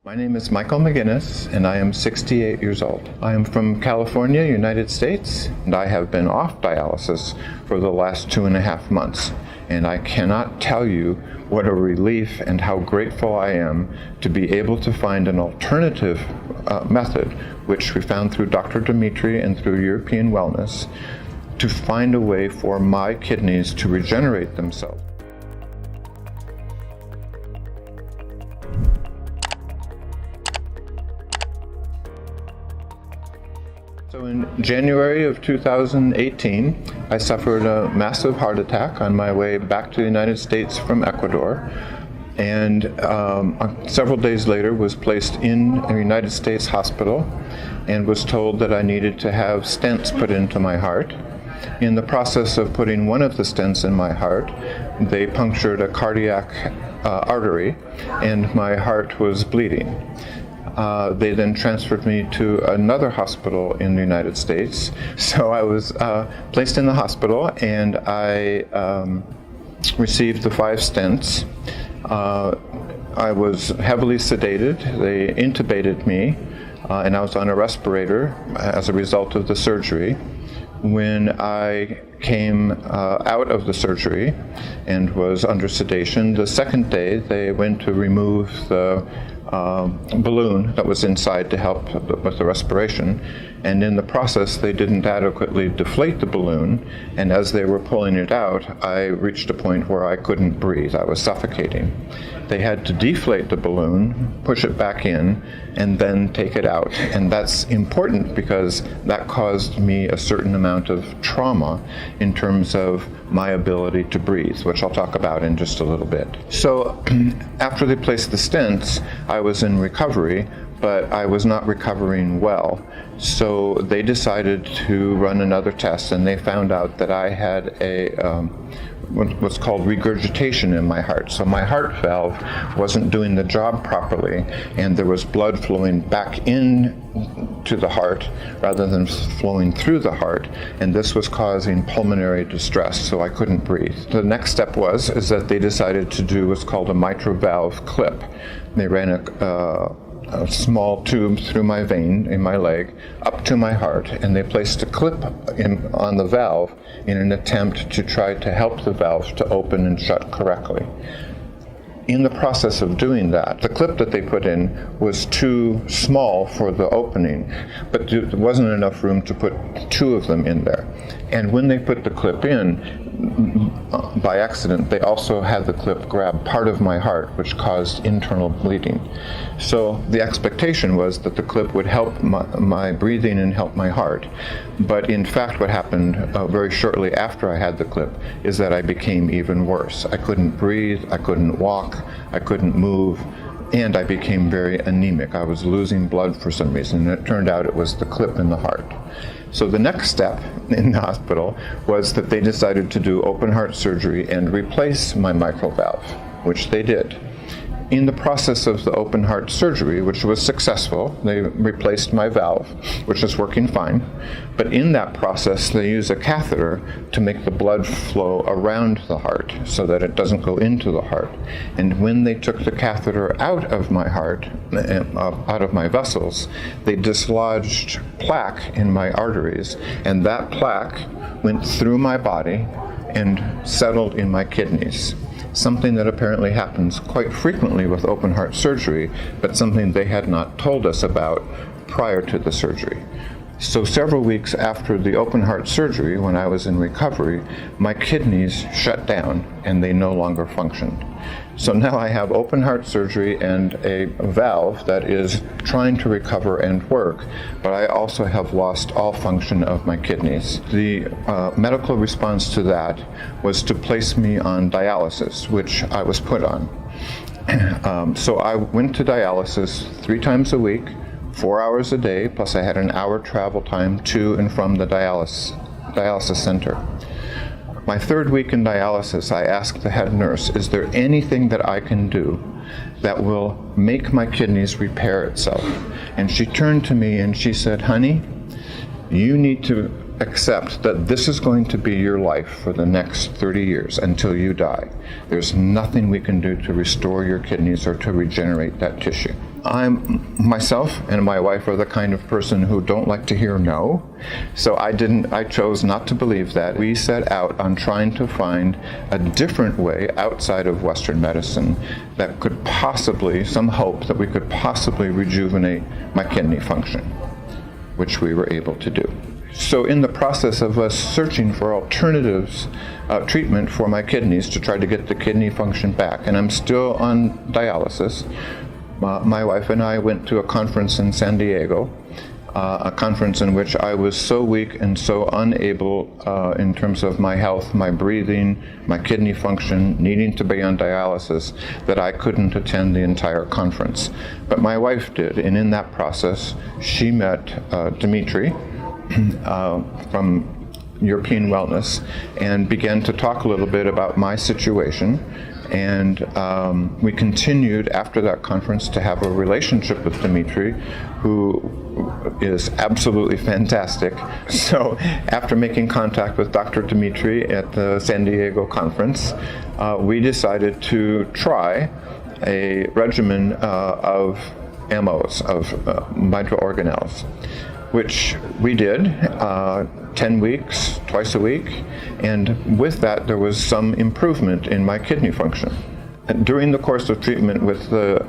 My name is Michael McGinnis, and I am 68 years old. I am from California, United States, and I have been off dialysis for the last 2.5 months. And I cannot tell you what a relief and how grateful I am to be able to find an alternative method, which we found through Dr. Dimitri and through European Wellness, to find a way for my kidneys to regenerate themselves. So in January of 2018, I suffered a massive heart attack on my way back to the United States from Ecuador, and several days later was placed in a United States hospital and was told that I needed to have stents put into my heart. In the process of putting one of the stents in my heart, they punctured a cardiac artery, and my heart was bleeding. They then transferred me to another hospital in the United States. So I was placed in the hospital, and I received the 5 stents. I was heavily sedated. They intubated me, and I was on a respirator as a result of the surgery. When I came out of the surgery and was under sedation, the second day they went to remove the balloon that was inside to help with the respiration, and in the process they didn't adequately deflate the balloon, and as they were pulling it out, I reached a point where I couldn't breathe. I was suffocating. They had to deflate the balloon, push it back in, and then take it out. And that's important because that caused me a certain amount of trauma in terms of my ability to breathe, which I'll talk about in just a little bit. So after they placed the stents, I was in recovery, but I was not recovering well. So they decided to run another test, and they found out that I had what's called regurgitation in my heart. So my heart valve wasn't doing the job properly, and there was blood flowing back in to the heart rather than flowing through the heart, and this was causing pulmonary distress, so I couldn't breathe. The next step is that they decided to do what's called a mitral valve clip. They ran a small tube through my vein in my leg up to my heart, and they placed a clip on the valve in an attempt to try to help the valve to open and shut correctly. In the process of doing that, the clip that they put in was too small for the opening, but there wasn't enough room to put 2 of them in there. And when they put the clip in, by accident, they also had the clip grab part of my heart, which caused internal bleeding. So the expectation was that the clip would help my breathing and help my heart. But in fact, what happened very shortly after I had the clip is that I became even worse. I couldn't breathe, I couldn't walk, I couldn't move, and I became very anemic. I was losing blood for some reason, and it turned out it was the clip in the heart. So the next step in the hospital was that they decided to do open heart surgery and replace my mitral valve, which they did. In the process of the open heart surgery, which was successful, they replaced my valve, which is working fine. But in that process, they use a catheter to make the blood flow around the heart so that it doesn't go into the heart. And when they took the catheter out of my heart, out of my vessels, they dislodged plaque in my arteries, and that plaque went through my body and settled in my kidneys. Something that apparently happens quite frequently with open heart surgery, but something they had not told us about prior to the surgery. So several weeks after the open heart surgery, when I was in recovery, my kidneys shut down and they no longer functioned. So now I have open heart surgery and a valve that is trying to recover and work, but I also have lost all function of my kidneys. The medical response to that was to place me on dialysis, which I was put on. So I went to dialysis 3 times a week, 4 hours a day, plus I had an hour travel time to and from the dialysis center. My 3rd week in dialysis, I asked the head nurse, is there anything that I can do that will make my kidneys repair itself? And she turned to me and she said, honey, you need to accept that this is going to be your life for the next 30 years until you die. There's nothing we can do to restore your kidneys or to regenerate that tissue. Myself and my wife are the kind of person who don't like to hear no, so I chose not to believe that. We set out on trying to find a different way outside of Western medicine that could possibly, some hope that we could possibly rejuvenate my kidney function, which we were able to do. So in the process of us searching for alternatives, treatment for my kidneys to try to get the kidney function back, and I'm still on dialysis, my wife and I went to a conference in San Diego, a conference in which I was so weak and so unable in terms of my health, my breathing, my kidney function, needing to be on dialysis, that I couldn't attend the entire conference. But my wife did, and in that process, she met Dimitri from European Wellness and began to talk a little bit about my situation. And we continued after that conference to have a relationship with Dimitri, who is absolutely fantastic. So after making contact with Dr. Dimitri at the San Diego conference, we decided to try a regimen of MOs, of microorganelles, which we did 10 weeks, twice a week, and with that there was some improvement in my kidney function. And during the course of treatment with the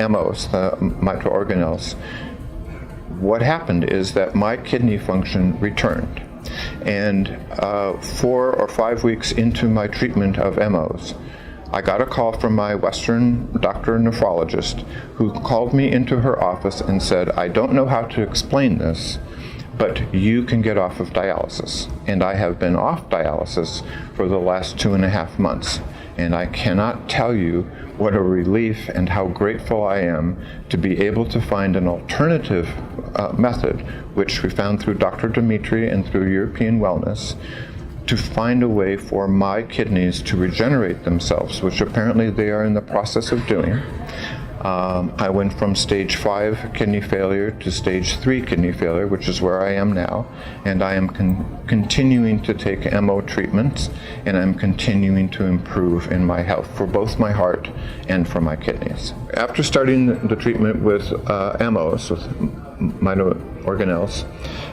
MOs, the microorganelles, what happened is that my kidney function returned. And 4 or 5 weeks into my treatment of MOs, I got a call from my Western doctor nephrologist who called me into her office and said, I don't know how to explain this, but you can get off of dialysis. And I have been off dialysis for the last 2.5 months. And I cannot tell you what a relief and how grateful I am to be able to find an alternative method, which we found through Dr. Dimitri and through European Wellness, to find a way for my kidneys to regenerate themselves, which apparently they are in the process of doing. I went from stage 5 kidney failure to stage 3 kidney failure, which is where I am now, and I am continuing to take MO treatments, and I'm continuing to improve in my health for both my heart and for my kidneys. After starting the treatment with MOs, with microorganelles,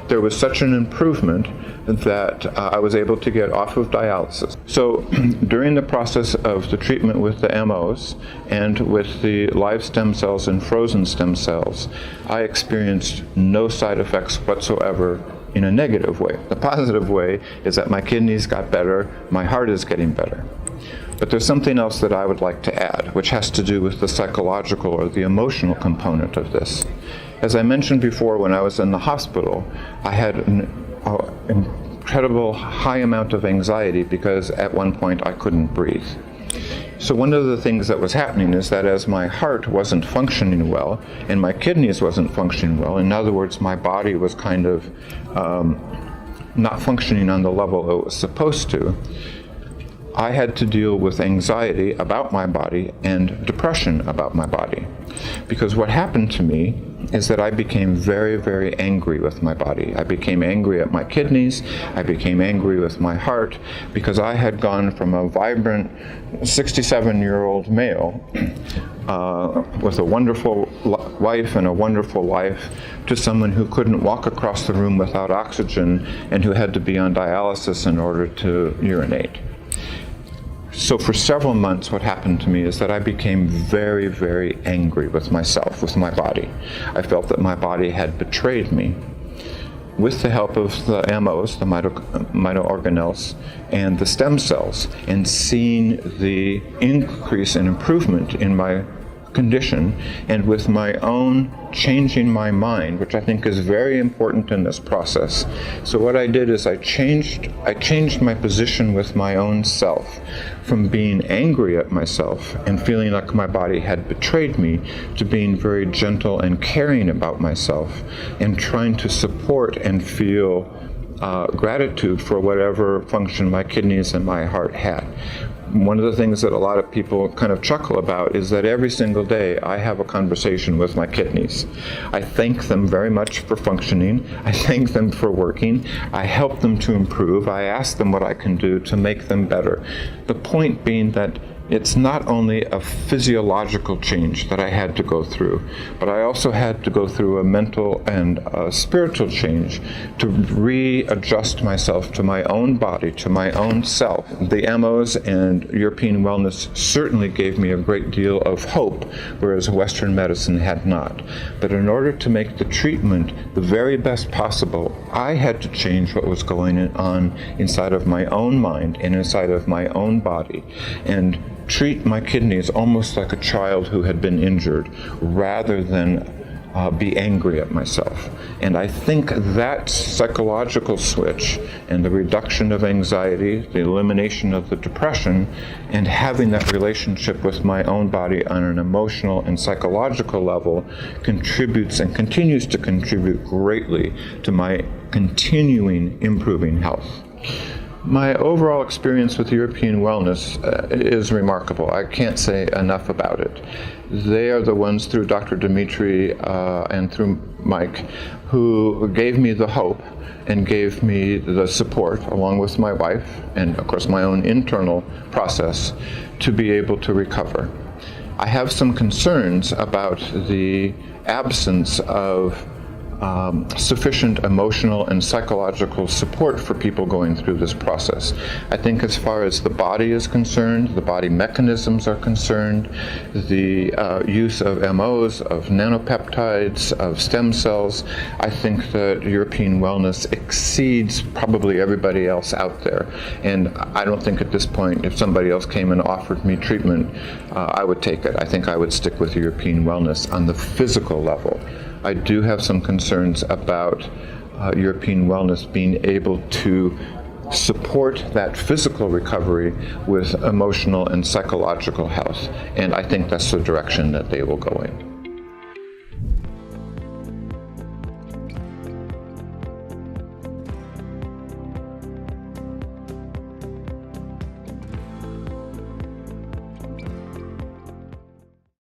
there was such an improvement that I was able to get off of dialysis. So during the process of the treatment with the MOs and with the live stem cells and frozen stem cells, I experienced no side effects whatsoever in a negative way. The positive way is that my kidneys got better, my heart is getting better. But there's something else that I would like to add, which has to do with the psychological or the emotional component of this. As I mentioned before, when I was in the hospital, I had an incredible high amount of anxiety because at one point I couldn't breathe. So one of the things that was happening is that as my heart wasn't functioning well and my kidneys wasn't functioning well, in other words, my body was kind of not functioning on the level it was supposed to, I had to deal with anxiety about my body and depression about my body. Because what happened to me is that I became very, very angry with my body. I became angry at my kidneys, I became angry with my heart, because I had gone from a vibrant 67-year-old male with a wonderful wife and a wonderful life to someone who couldn't walk across the room without oxygen and who had to be on dialysis in order to urinate. So for several months, what happened to me is that I became very, very angry with myself, with my body. I felt that my body had betrayed me. With the help of the MOs, the microorganelles, and the stem cells, and seeing the increase and improvement in my condition, and with my own changing my mind, which I think is very important in this process. So what I did is I changed my position with my own self from being angry at myself and feeling like my body had betrayed me to being very gentle and caring about myself and trying to support and feel gratitude for whatever function my kidneys and my heart had. one of the things that a lot of people kind of chuckle about is that every single day I have a conversation with my kidneys. I thank them very much for functioning. I thank them for working. I help them to improve. I ask them what I can do to make them better. The point being that it's not only a physiological change that I had to go through, but I also had to go through a mental and a spiritual change to readjust myself to my own body, to my own self. The MOs and European wellness certainly gave me a great deal of hope, whereas Western medicine had not. But in order to make the treatment the very best possible, I had to change what was going on inside of my own mind and inside of my own body, and treat my kidneys almost like a child who had been injured, rather than be angry at myself. And I think that psychological switch and the reduction of anxiety, the elimination of the depression, and having that relationship with my own body on an emotional and psychological level contributes and continues to contribute greatly to my continuing improving health. My overall experience with European wellness is remarkable. I can't say enough about it. They are the ones, through Dr. Dimitri and through Mike, who gave me the hope and gave me the support, along with my wife and, of course, my own internal process, to be able to recover. I have some concerns about the absence of sufficient emotional and psychological support for people going through this process. I think as far as the body is concerned, the body mechanisms are concerned, the use of MOs, of nanopeptides, of stem cells, I think that European wellness exceeds probably everybody else out there. And I don't think at this point, if somebody else came and offered me treatment, I would take it. I think I would stick with European wellness on the physical level. I do have some concerns about European wellness being able to support that physical recovery with emotional and psychological health, and I think that's the direction that they will go in.